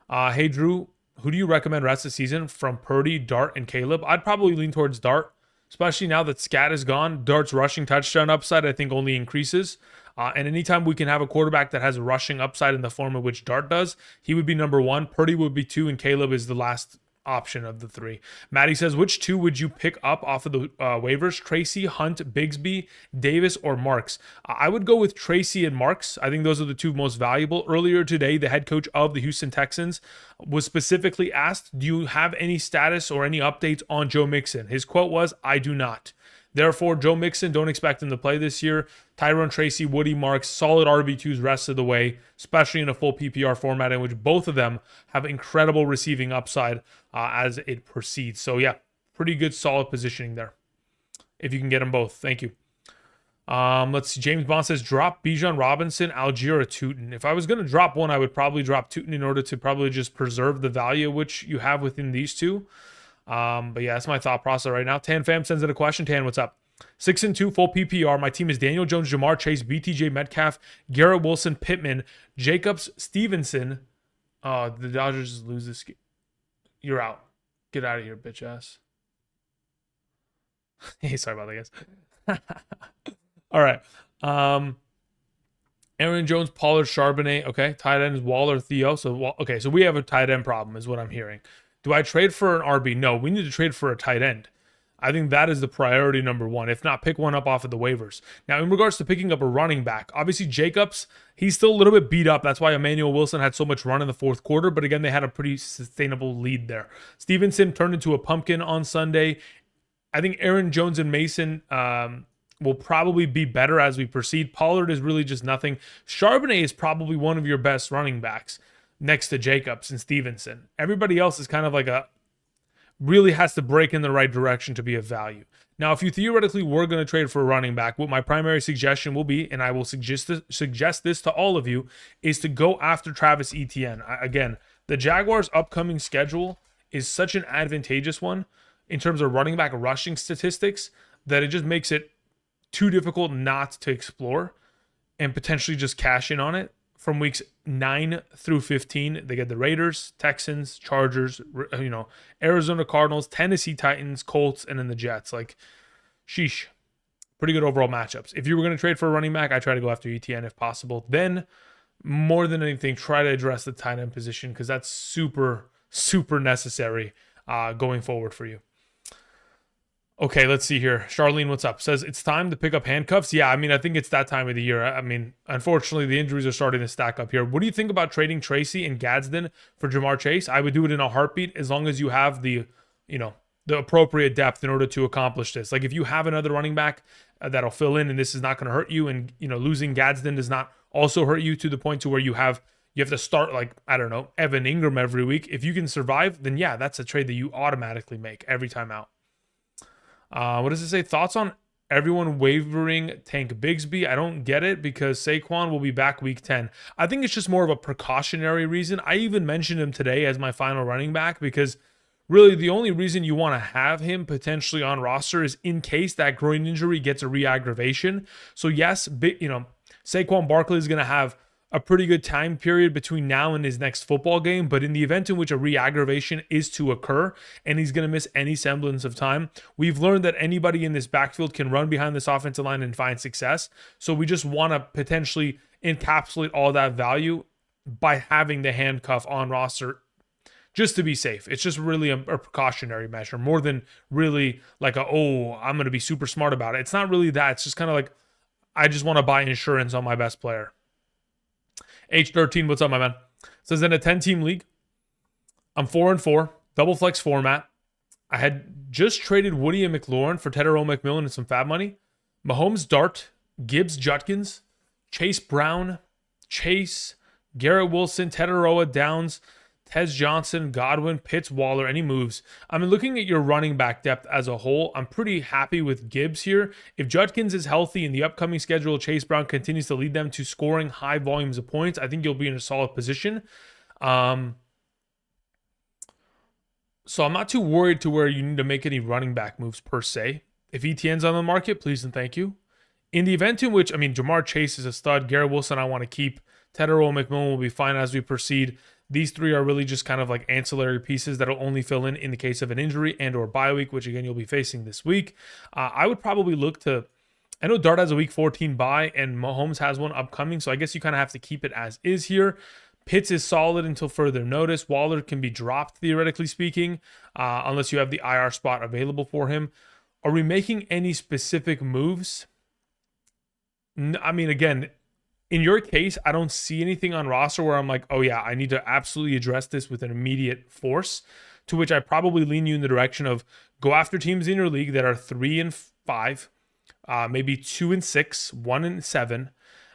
Hey, Drew, who do you recommend rest of the season from Purdy, Dart, and Caleb? I'd probably lean towards Dart. Especially now that Scat is gone, Dart's rushing touchdown upside, I think, only increases. And anytime we can have a quarterback that has a rushing upside in the form of which Dart does, he would be number 1. Purdy would be 2, and Caleb is the last option of the 3. Maddie says, which 2 would you pick up off of the waivers? Tracy, Hunt, Bigsby, Davis, or Marks? I would go with Tracy and Marks. I think those are the 2 most valuable. Earlier today, the head coach of the Houston Texans was specifically asked, do you have any status or any updates on Joe Mixon? His quote was, I do not. Therefore, Joe Mixon, don't expect him to play this year. Tyrone Tracy, Woody Marks, solid RB2s rest of the way, especially in a full PPR format in which both of them have incredible receiving upside as it proceeds. So yeah, pretty good, solid positioning there. If you can get them both. Thank you. Let's see. James Bond says, drop Bijan Robinson, Algier, or Tootin. If I was going to drop one, I would probably drop Tootin in order to probably just preserve the value which you have within these 2. But yeah, that's my thought process right now. Tan Fam sends in a question. Tan, what's up? 6-2, full PPR. My team is Daniel Jones, Jamar Chase, BTJ Metcalf, Garrett Wilson, Pittman, Jacobs, Stevenson. The Dodgers lose this game. You're out. Get out of here, bitch ass. Hey, sorry about that, guys. All right. Aaron Jones, Pollard, Charbonnet. Okay. Tight end is Waller, Theo. So we have a tight end problem is what I'm hearing. Do I trade for an RB? No, we need to trade for a tight end. I think that is the priority number 1. If not, pick one up off of the waivers. Now, in regards to picking up a running back, obviously Jacobs, he's still a little bit beat up. That's why Emmanuel Wilson had so much run in the 4th quarter. But again, they had a pretty sustainable lead there. Stevenson turned into a pumpkin on Sunday. I think Aaron Jones and Mason will probably be better as we proceed. Pollard is really just nothing. Charbonnet is probably one of your best running backs next to Jacobs and Stevenson. Everybody else is kind of like really has to break in the right direction to be of value. Now, if you theoretically were going to trade for a running back, what my primary suggestion will be, and I will suggest this to all of you, is to go after Travis Etienne. Again, the Jaguars' upcoming schedule is such an advantageous one in terms of running back rushing statistics that it just makes it too difficult not to explore and potentially just cash in on it. From weeks 9 through 15, they get the Raiders, Texans, Chargers, Arizona Cardinals, Tennessee Titans, Colts, and then the Jets. Like, sheesh. Pretty good overall matchups. If you were going to trade for a running back, I try to go after ETN if possible. Then, more than anything, try to address the tight end position because that's super, super necessary going forward for you. Okay, let's see here. Charlene, what's up? Says, it's time to pick up handcuffs. Yeah, I mean, I think it's that time of the year. I mean, unfortunately, the injuries are starting to stack up here. What do you think about trading Tracy and Gadsden for Jamar Chase? I would do it in a heartbeat as long as you have the appropriate depth in order to accomplish this. Like, if you have another running back that'll fill in and this is not going to hurt you, and, losing Gadsden does not also hurt you to the point to where you have to start, like, I don't know, Evan Ingram every week. If you can survive, then yeah, that's a trade that you automatically make every time out. What does it say? Thoughts on everyone wavering Tank Bigsby? I don't get it because Saquon will be back week 10. I think it's just more of a precautionary reason. I even mentioned him today as my final running back because really the only reason you want to have him potentially on roster is in case that groin injury gets a re-aggravation. So yes, Saquon Barkley is going to have a pretty good time period between now and his next football game, but in the event in which a re-aggravation is to occur and he's going to miss any semblance of time, we've learned that anybody in this backfield can run behind this offensive line and find success. So we just want to potentially encapsulate all that value by having the handcuff on roster just to be safe. It's just really a precautionary measure more than really like I'm going to be super smart about it. It's not really that. It's just kind of like, I just want to buy insurance on my best player. H13, what's up, my man? Says, in a 10-team league, I'm 4-4, double flex format. I had just traded Woody and McLaurin for Tedero McMillan and some fab money. Mahomes, Dart, Gibbs, Judkins, Chase Brown, Chase, Garrett Wilson, Tedero, Downs, Tez Johnson, Godwin, Pitts, Waller, any moves. I mean, looking at your running back depth as a whole, I'm pretty happy with Gibbs here. If Judkins is healthy in the upcoming schedule, Chase Brown continues to lead them to scoring high volumes of points, I think you'll be in a solid position. So I'm not too worried to where you need to make any running back moves per se. If ETN's on the market, please and thank you. In the event in which, Jamar Chase is a stud, Garrett Wilson I want to keep, Tedero McMillan will be fine as we proceed. These three are really just kind of like ancillary pieces that'll only fill in the case of an injury and or bye week, which again, you'll be facing this week. I would probably look to, I know Dart has a week 14 bye and Mahomes has one upcoming. So I guess you kind of have to keep it as is here. Pitts is solid until further notice. Waller can be dropped, theoretically speaking, unless you have the IR spot available for him. Are we making any specific moves? Again, in your case, I don't see anything on roster where I'm like, oh yeah, I need to absolutely address this with an immediate force, to which I probably lean you in the direction of go after teams in your league that are 3-5, maybe 2-6, 1-7,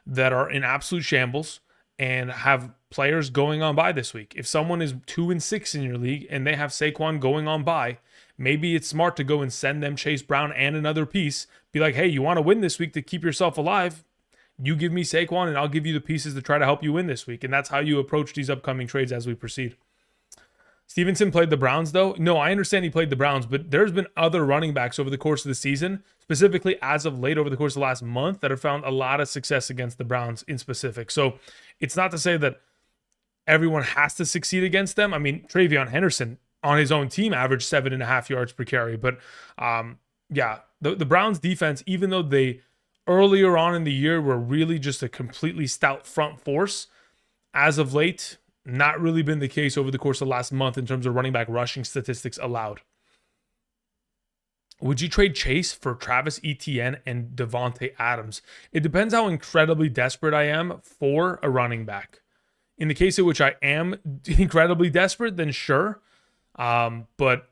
that are in absolute shambles and have players going on bye this week. If someone is 2-6 in your league and they have Saquon going on bye, maybe it's smart to go and send them Chase Brown and another piece. Be like, hey, you want to win this week to keep yourself alive? You give me Saquon and I'll give you the pieces to try to help you win this week. And that's how you approach these upcoming trades as we proceed. Stevenson played the Browns, though. No, I understand he played the Browns, but there's been other running backs over the course of the season, specifically as of late over the course of the last month, that have found a lot of success against the Browns in specific. So it's not to say that everyone has to succeed against them. Travion Henderson on his own team averaged 7.5 yards per carry. But the Browns defense, even though they earlier on in the year were really just a completely stout front force, as of late, not really been the case over the course of the last month in terms of running back rushing statistics allowed. Would you trade Chase for Travis Etienne and Devontae Adams? It depends how incredibly desperate I am for a running back. In the case in which I am incredibly desperate, then sure. But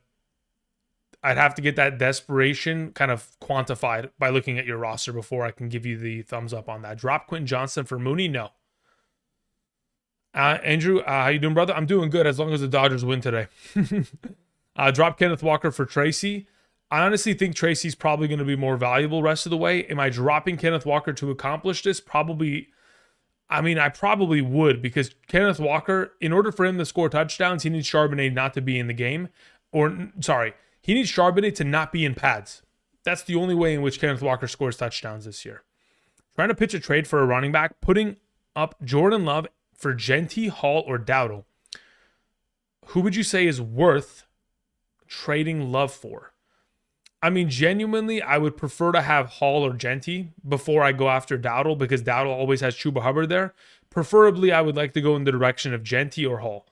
I'd have to get that desperation kind of quantified by looking at your roster before I can give you the thumbs up on that. Drop Quentin Johnson for Mooney? No. Andrew, how you doing, brother? I'm doing good as long as the Dodgers win today. Drop Kenneth Walker for Tracy. I honestly think Tracy's probably going to be more valuable rest of the way. Am I dropping Kenneth Walker to accomplish this? Probably. I mean, I probably would, because Kenneth Walker, in order for him to score touchdowns, he needs Charbonnet not to be in the game. Or, sorry, he needs Charbonnet to not be in pads. That's the only way in which Kenneth Walker scores touchdowns this year. Trying to pitch a trade for a running back, putting up Jordan Love for Genty, Hall, or Dowdle. Who would you say is worth trading Love for? I mean, genuinely, I would prefer to have Hall or Genty before I go after Dowdle, because Dowdle always has Chuba Hubbard there. Preferably, I would like to go in the direction of Genty or Hall.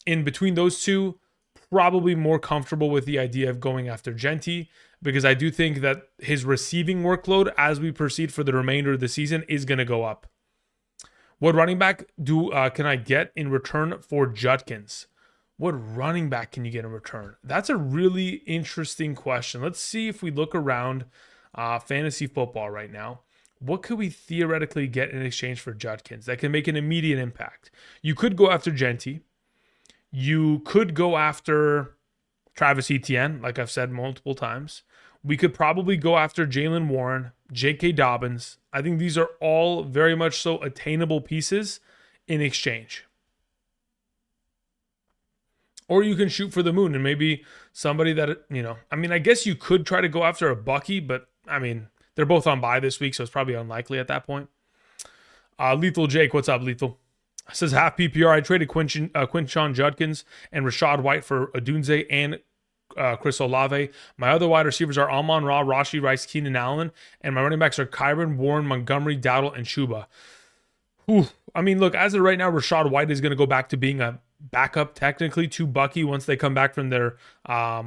In between those two, probably more comfortable with the idea of going after Genty, because I do think that his receiving workload as we proceed for the remainder of the season is going to go up. What running back can I get in return for Judkins? What running back can you get in return? That's a really interesting question. Let's see if we look around fantasy football right now. What could we theoretically get in exchange for Judkins that can make an immediate impact? You could go after Genty. You could go after Travis Etienne, like I've said multiple times. We could probably go after Jalen Warren, J.K. Dobbins. I think these are all very much so attainable pieces in exchange. Or you can shoot for the moon and maybe somebody that, I mean, I guess you could try to go after a Bucky, but I mean, they're both on bye this week, so it's probably unlikely at that point. Lethal Jake, what's up, Lethal? Says half PPR. I traded Quinshon Judkins and Rashad White for Odunze and Chris Olave. My other wide receivers are Amon Ra, Rashi Rice, Keenan Allen, and my running backs are Kyron, Warren, Montgomery, Dowdle, and Chuba. I mean, look, as of right now, Rashad White is going to go back to being a backup technically to Bucky once they come back from their bye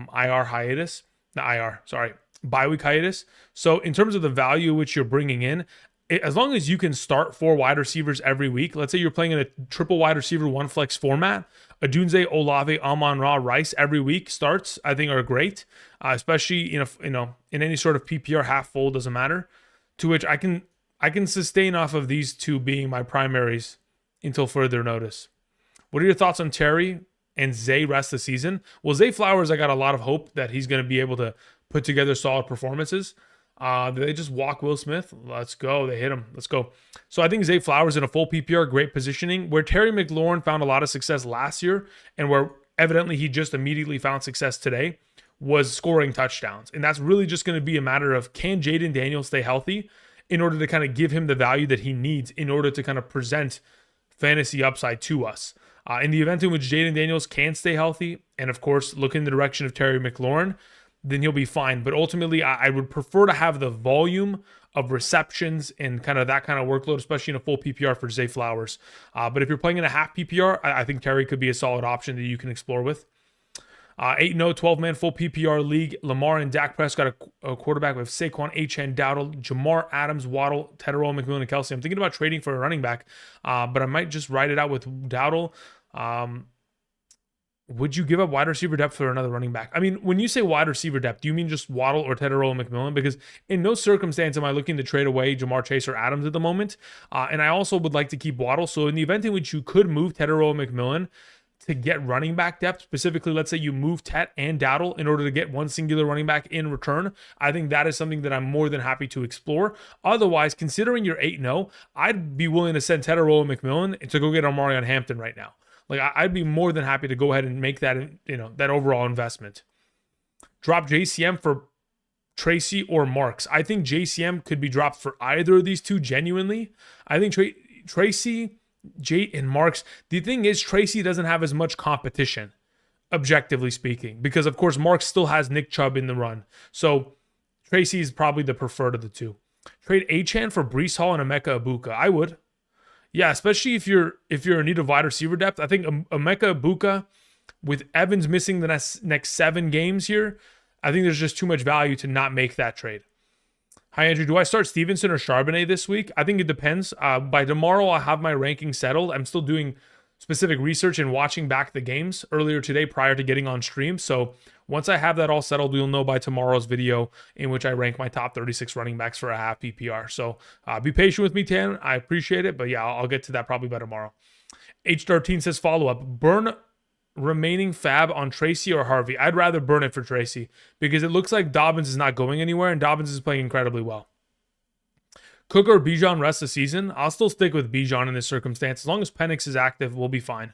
week hiatus. So in terms of the value which you're bringing in, as long as you can start 4 wide receivers every week, let's say you're playing in a triple wide receiver 1 flex format, Odunze, Olave, Amon Ra, Rice every week starts, I think, are great, especially in any sort of PPR half full, doesn't matter. To which I can sustain off of these two being my primaries until further notice. What are your thoughts on Terry and Zay rest of the season? Well, Zay Flowers, I got a lot of hope that he's going to be able to put together solid performances. They just walk Will Smith. Let's go. They hit him. Let's go. So I think Zay Flowers in a full PPR, great positioning. Where Terry McLaurin found a lot of success last year and where evidently he just immediately found success today was scoring touchdowns. And that's really just going to be a matter of, can Jaden Daniels stay healthy in order to kind of give him the value that he needs in order to kind of present fantasy upside to us. In the event in which Jaden Daniels can stay healthy and, of course, look in the direction of Terry McLaurin, then he'll be fine. But ultimately, I would prefer to have the volume of receptions and kind of that kind of workload, especially in a full PPR for Zay Flowers. But if you're playing in a half PPR, I think Terry could be a solid option that you can explore with. 8-0, 12-man full PPR league. Lamar and Dak Prescott, a quarterback with Saquon, H.N. Dowdle, Jamar Adams, Waddle, Tedero, McMillan, and Kelsey. I'm thinking about trading for a running back, but I might just ride it out with Dowdle. Would you give up wide receiver depth for another running back? I mean, when you say wide receiver depth, do you mean just Waddle or Tedero and McMillan? Because in no circumstance am I looking to trade away Jamar Chase or Adams at the moment. And I also would like to keep Waddle. So in the event in which you could move Tedero and McMillan to get running back depth, specifically, let's say you move Tet and Dowdle in order to get one singular running back in return, I think that is something that I'm more than happy to explore. Otherwise, considering you're 8-0, I'd be willing to send Tedero and McMillan to go get Omarion Hampton right now. Like, I'd be more than happy to go ahead and make that, that overall investment. Drop JCM for Tracy or Marks. I think JCM could be dropped for either of these two, genuinely. I think Tracy, Jay, and Marks. The thing is, Tracy doesn't have as much competition, objectively speaking, because, of course, Marks still has Nick Chubb in the run. So Tracy is probably the preferred of the two. Trade Achane for Breece Hall and Emeka Ibuka. I would. Yeah, especially if you're in need of wide receiver depth. I think Emeka Ibuka, with Evans missing the next 7 games here, I think there's just too much value to not make that trade. Hi, Andrew. Do I start Stevenson or Charbonnet this week? I think it depends. By tomorrow, I'll have my ranking settled. I'm still doing specific research and watching back the games earlier today prior to getting on stream. So Once I have that all settled, you'll know by tomorrow's video in which I rank my top 36 running backs for a half PPR. So be patient with me, Tan. I appreciate it. But yeah, I'll get to that probably by tomorrow. H13 says follow-up. Burn remaining fab on Tracy or Harvey. I'd rather burn it for Tracy because it looks like Dobbins is not going anywhere and Dobbins is playing incredibly well. Cook or Bijan rest of the season? I'll still stick with Bijan in this circumstance. As long as Penix is active, we'll be fine.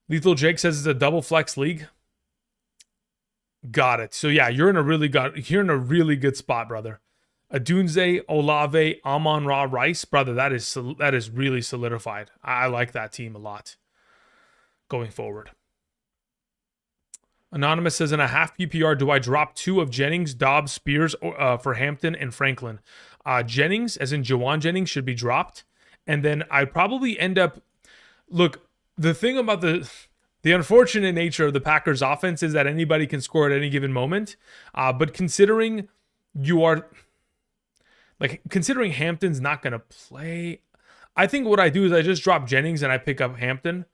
Lethal Jake says it's a double flex league. Got it. So yeah, you're in a really good spot, brother. Adunze, Olave, Amon-Ra, Rice, brother. That is really solidified. I like that team a lot going forward. Anonymous says in a half PPR, do I drop 2 of Jennings, Dobbs, Spears for Hampton and Franklin? Jennings, as in Jawan Jennings, should be dropped. And then I'd probably end up... Look, the thing about the unfortunate nature of the Packers offense is that anybody can score at any given moment. But considering considering Hampton's not going to play, I think what I do is I just drop Jennings and I pick up Hampton.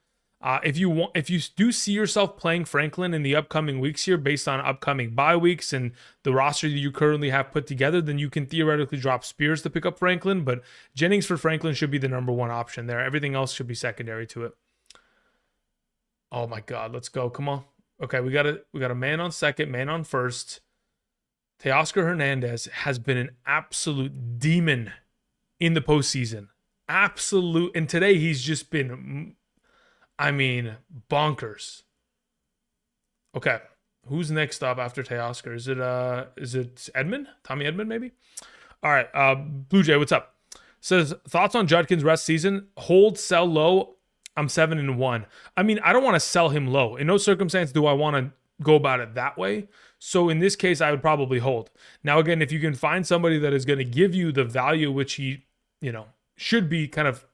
If you do see yourself playing Franklin in the upcoming weeks here based on upcoming bye weeks and the roster that you currently have put together, then you can theoretically drop Spears to pick up Franklin, but Jennings for Franklin should be the number 1 option there. Everything else should be secondary to it. Oh my God, let's go. Come on. Okay, we got a man on second, man on first. Teoscar Hernandez has been an absolute demon in the postseason. Absolute. And today he's just been... bonkers. Okay. Who's next up after Teoscar? Is it Edmund? Tommy Edmund, maybe? All right. Blue Jay, what's up? Says, thoughts on Judkins rest season? Hold, sell low. I'm 7-1. I don't want to sell him low. In no circumstance do I want to go about it that way. So in this case, I would probably hold. Now, again, if you can find somebody that is going to give you the value which he, should be kind of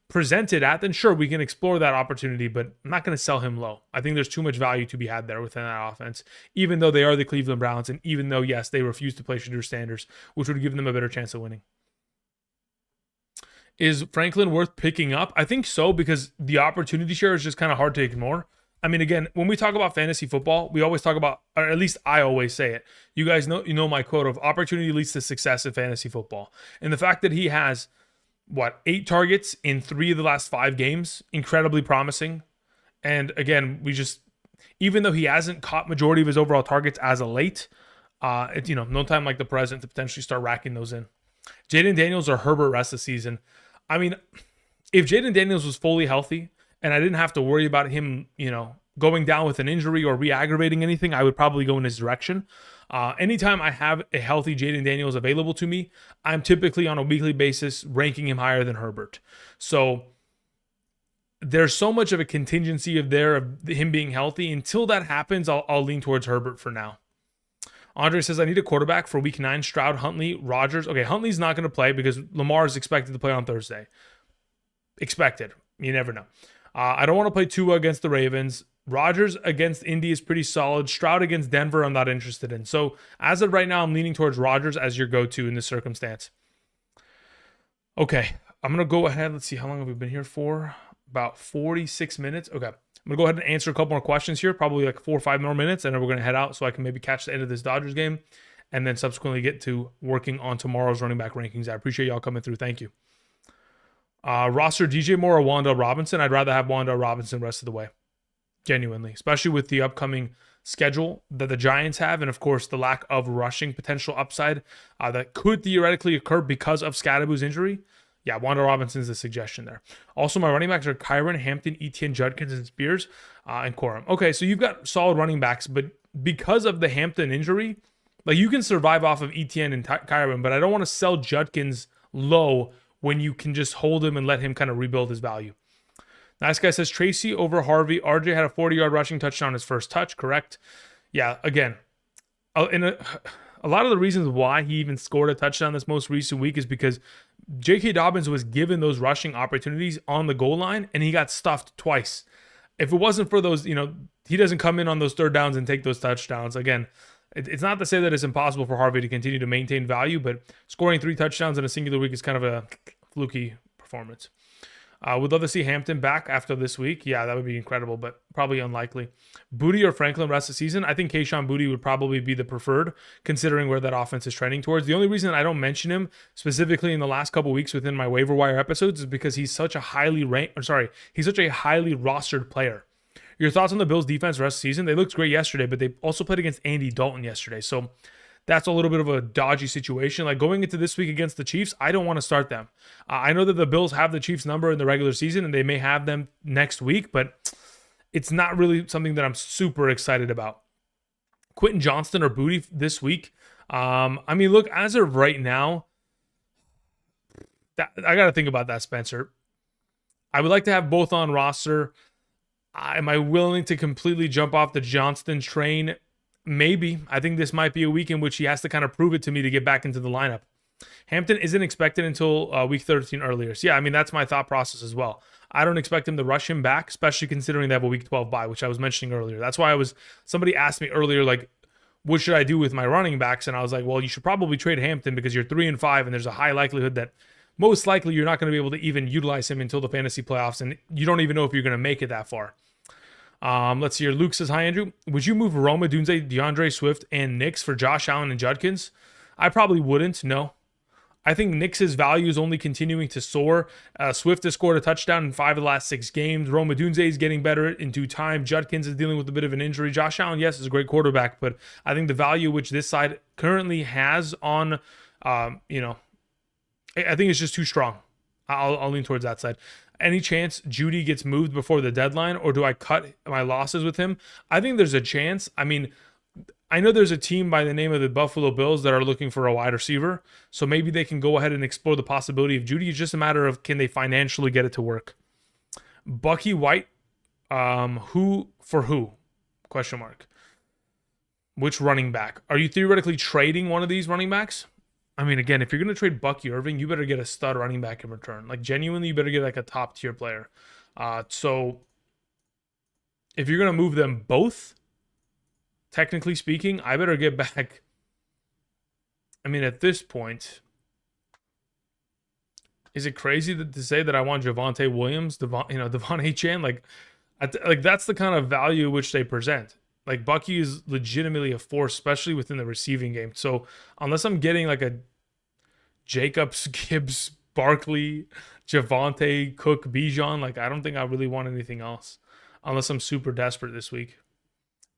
presented at, then sure, we can explore that opportunity, but I'm not going to sell him low. I think there's too much value to be had there within that offense, even though they are the Cleveland Browns, and even though, yes, they refuse to play Shadur Sanders, which would give them a better chance of winning. Is Franklin worth picking up? I think so, because the opportunity share is just kind of hard to ignore. Again, when we talk about fantasy football, we always talk about, or at least I always say it. You guys know my quote of opportunity leads to success in fantasy football. And the fact that he has 8 targets in 3 of the last 5 games, incredibly promising. And again, even though he hasn't caught majority of his overall targets as of late, no time like the present to potentially start racking those in. Jaden Daniels or Herbert rest of the season. If Jaden Daniels was fully healthy and I didn't have to worry about him, going down with an injury or re-aggravating anything, I would probably go in his direction. Anytime I have a healthy Jaden Daniels available to me, I'm typically on a weekly basis ranking him higher than Herbert. So there's so much of a contingency of him being healthy. Until that happens, I'll lean towards Herbert for now. Andre says, I need a quarterback for week 9. Stroud, Huntley, Rodgers. Okay, Huntley's not going to play because Lamar is expected to play on Thursday. Expected. You never know. I don't want to play Tua against the Ravens. Rodgers against Indy is pretty solid. Stroud against Denver, I'm not interested in. So as of right now, I'm leaning towards Rodgers as your go-to in this circumstance. Okay, I'm going to go ahead. Let's see, how long have we been here for? About 46 minutes. Okay, I'm going to go ahead and answer a couple more questions here, probably like 4 or 5 more minutes, and then we're going to head out so I can maybe catch the end of this Dodgers game and then subsequently get to working on tomorrow's running back rankings. I appreciate y'all coming through. Thank you. Roster DJ Moore or Wanda Robinson? I'd rather have Wanda Robinson the rest of the way. Genuinely, especially with the upcoming schedule that the Giants have, and of course the lack of rushing potential upside that could theoretically occur because of Scadaboo's injury. Yeah, Wanda Robinson is a suggestion there. Also, my running backs are Kyron, Hampton, Etienne, Judkins, and Spears, and Corum. Okay, so you've got solid running backs, but because of the Hampton injury, you can survive off of Etienne and Kyron, but I don't want to sell Judkins low when you can just hold him and let him kind of rebuild his value. Nice guy says Tracy over Harvey. RJ had a 40-yard rushing touchdown on his first touch, correct? Yeah, again, a lot of the reasons why he even scored a touchdown this most recent week is because J.K. Dobbins was given those rushing opportunities on the goal line, and he got stuffed twice. If it wasn't for those, he doesn't come in on those third downs and take those touchdowns. Again, it's not to say that it's impossible for Harvey to continue to maintain value, but scoring 3 touchdowns in a singular week is kind of a fluky performance. Would love to see Hampton back after this week. Yeah, that would be incredible, but probably unlikely. Booty or Franklin rest of the season? I think Kayshon Booty would probably be the preferred, considering where that offense is trending towards. The only reason I don't mention him specifically in the last couple weeks within my waiver wire episodes is because he's such a highly he's such a highly rostered player. Your thoughts on the Bills defense rest of the season? They looked great yesterday, but they also played against Andy Dalton yesterday. So that's a little bit of a dodgy situation. Like going into this week against the Chiefs, I don't want to start them. I know that the Bills have the Chiefs number in the regular season and they may have them next week, but it's not really something that I'm super excited about. Quentin Johnston or Booty this week. I mean, look, as of right now, I got to think about that, Spencer. I would like to have both on roster. Am I willing to completely jump off the Johnston train? Maybe. I think this might be a week in which he has to kind of prove it to me to get back into the lineup. Hampton isn't expected until week 13 earlier. So yeah, I mean, that's my thought process as well. I don't expect him to rush him back, especially considering they have a week 12 bye, which I was mentioning earlier. That's why somebody asked me earlier, like, what should I do with my running backs? And I was like, well, you should probably trade Hampton because you're 3-5 and there's a high likelihood that most likely you're not going to be able to even utilize him until the fantasy playoffs. And you don't even know if you're going to make it that far. Let's see here. Luke says, hi, Andrew. Would you move Roma, Dunze, DeAndre Swift, and Nix for Josh Allen and Judkins? I probably wouldn't, no. I think Nix's value is only continuing to soar. Swift has scored a touchdown in 5 of the last 6 games. Roma Dunze is getting better in due time. Judkins is dealing with a bit of an injury. Josh Allen, yes, is a great quarterback, but I think the value which this side currently has on, I think it's just too strong. I'll lean towards that side. Any chance Judy gets moved before the deadline, or do I cut my losses with him? I think there's a chance. I mean, I know there's a team by the name of the Buffalo Bills that are looking for a wide receiver, so maybe they can go ahead and explore the possibility of Judy. It's just a matter of can they financially get it to work. Bucky White, who for who? Question mark. Which running back? Are you theoretically trading one of these running backs? I mean, again, if you're going to trade Bucky Irving, you better get a stud running back in return. Like, genuinely, you better get like a top tier player. So if you're going to move them both, technically speaking, I better get back. I mean, at this point, is it crazy to say that I want Javonte Williams, Devon Achane? Like that's the kind of value which they present. Like, Bucky is legitimately a force, especially within the receiving game. So unless I'm getting like a Jacobs, Gibbs, Barkley, Javonte, Cook, Bijan, like I don't think I really want anything else unless I'm super desperate this week.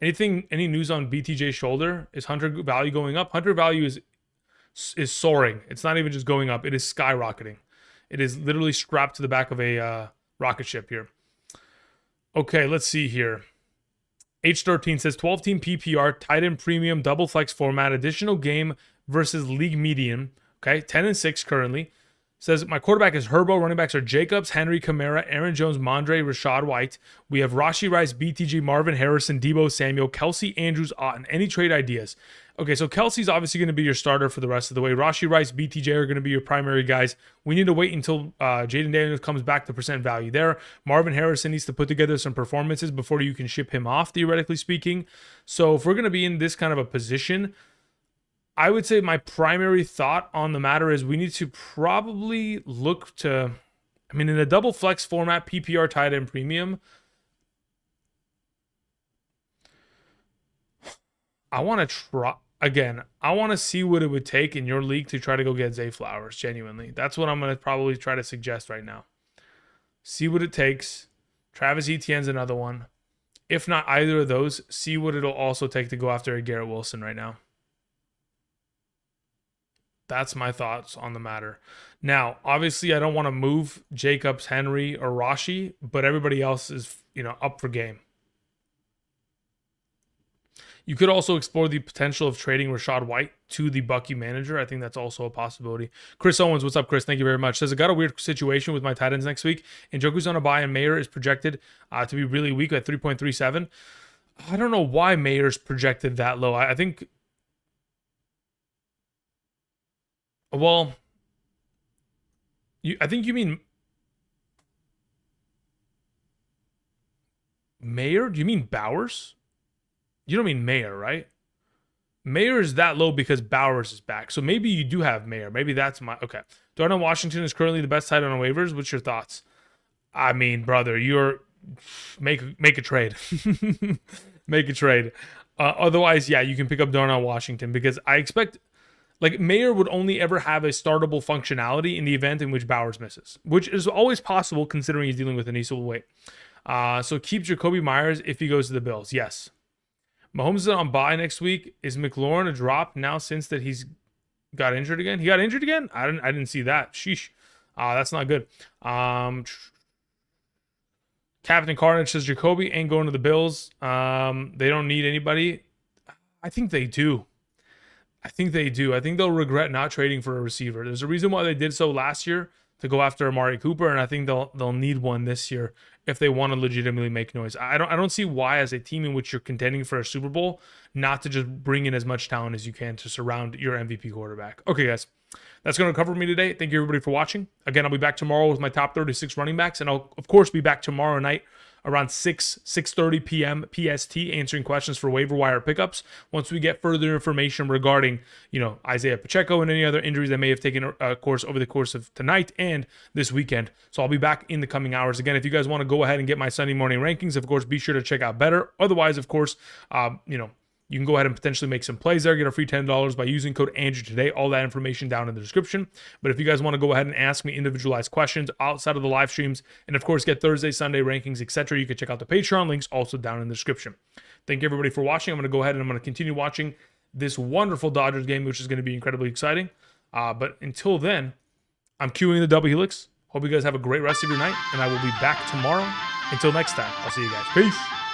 Any news on BTJ's shoulder? Is Hunter value going up? Hunter value is soaring. It's not even just going up. It is skyrocketing. It is literally strapped to the back of a rocket ship here. Okay, let's see here. H13 says 12-team PPR, tight end premium, double flex format, additional game versus league median. Okay, 10-6 currently. Says my quarterback is Herbo. Running backs are Jacobs, Henry, Kamara, Aaron Jones, Mondre, Rashad White. We have Rashee Rice, BTG, Marvin Harrison, Debo Samuel, Kelsey, Andrews, Otten. Any trade ideas? Okay, so Kelsey's obviously going to be your starter for the rest of the way. Rashee Rice, BTJ are going to be your primary guys. We need to wait until Jaden Daniels comes back to percent value there. Marvin Harrison needs to put together some performances before you can ship him off, theoretically speaking. So if we're going to be in this kind of a position, I would say my primary thought on the matter is we need to probably look to, I mean, in a double flex format, PPR tight end premium, I want to see what it would take in your league to try to go get Zay Flowers, genuinely. That's what I'm going to probably try to suggest right now. See what it takes. Travis Etienne's another one. If not either of those, see what it'll also take to go after a Garrett Wilson right now. That's my thoughts on the matter. Now, obviously, I don't want to move Jacobs, Henry, or Rashee, but everybody else is, up for game. You could also explore the potential of trading Rashad White to the Bucky manager. I think that's also a possibility. Chris Owens, what's up, Chris? Thank you very much. Says, I got a weird situation with my tight ends next week. Njoku's on a bye, and Mayer is projected to be really weak at 3.37. I don't know why Mayer's projected that low. I think... Well, I think you mean Mayer? Do you mean Bowers? You don't mean Mayer, right? Mayer is that low because Bowers is back. So maybe you do have Mayer. Maybe that's my... Okay. Darnell Washington is currently the best tight end on waivers. What's your thoughts? I mean, brother, you're make a trade. Make a trade. Otherwise, yeah, you can pick up Darnell Washington because I expect like Mayer would only ever have a startable functionality in the event in which Bowers misses, which is always possible considering he's dealing with an easel weight. So keep Jacoby Myers if he goes to the Bills. Yes. Mahomes is on bye next week. Is McLaurin a drop now since that he's got injured again? He got injured again? I didn't see that. Sheesh. That's not good. Captain Carnage says Jacoby ain't going to the Bills. They don't need anybody. I think they do. I think they'll regret not trading for a receiver. There's a reason why they did so last year to go after Amari Cooper, and I think they'll need one this year if they want to legitimately make noise. I don't see why, as a team in which you're contending for a Super Bowl, not to just bring in as much talent as you can to surround your MVP quarterback. Okay, guys. That's going to cover me today. Thank you, everybody, for watching. Again, I'll be back tomorrow with my top 36 running backs, and I'll, of course, be back tomorrow night around 6:30 p.m. PST answering questions for waiver wire pickups once we get further information regarding, Isaiah Pacheco and any other injuries that may have taken course over the course of tonight and this weekend. So I'll be back in the coming hours. Again, if you guys want to go ahead and get my Sunday morning rankings, of course, be sure to check out Betr. Otherwise, of course, you can go ahead and potentially make some plays there. Get a free $10 by using code Andrew today. All that information down in the description. But if you guys want to go ahead and ask me individualized questions outside of the live streams, and of course get Thursday, Sunday rankings, etc., you can check out the Patreon links also down in the description. Thank you, everybody, for watching. I'm going to go ahead and I'm going to continue watching this wonderful Dodgers game, which is going to be incredibly exciting. But until then, I'm queuing the double helix. Hope you guys have a great rest of your night, and I will be back tomorrow. Until next time, I'll see you guys. Peace.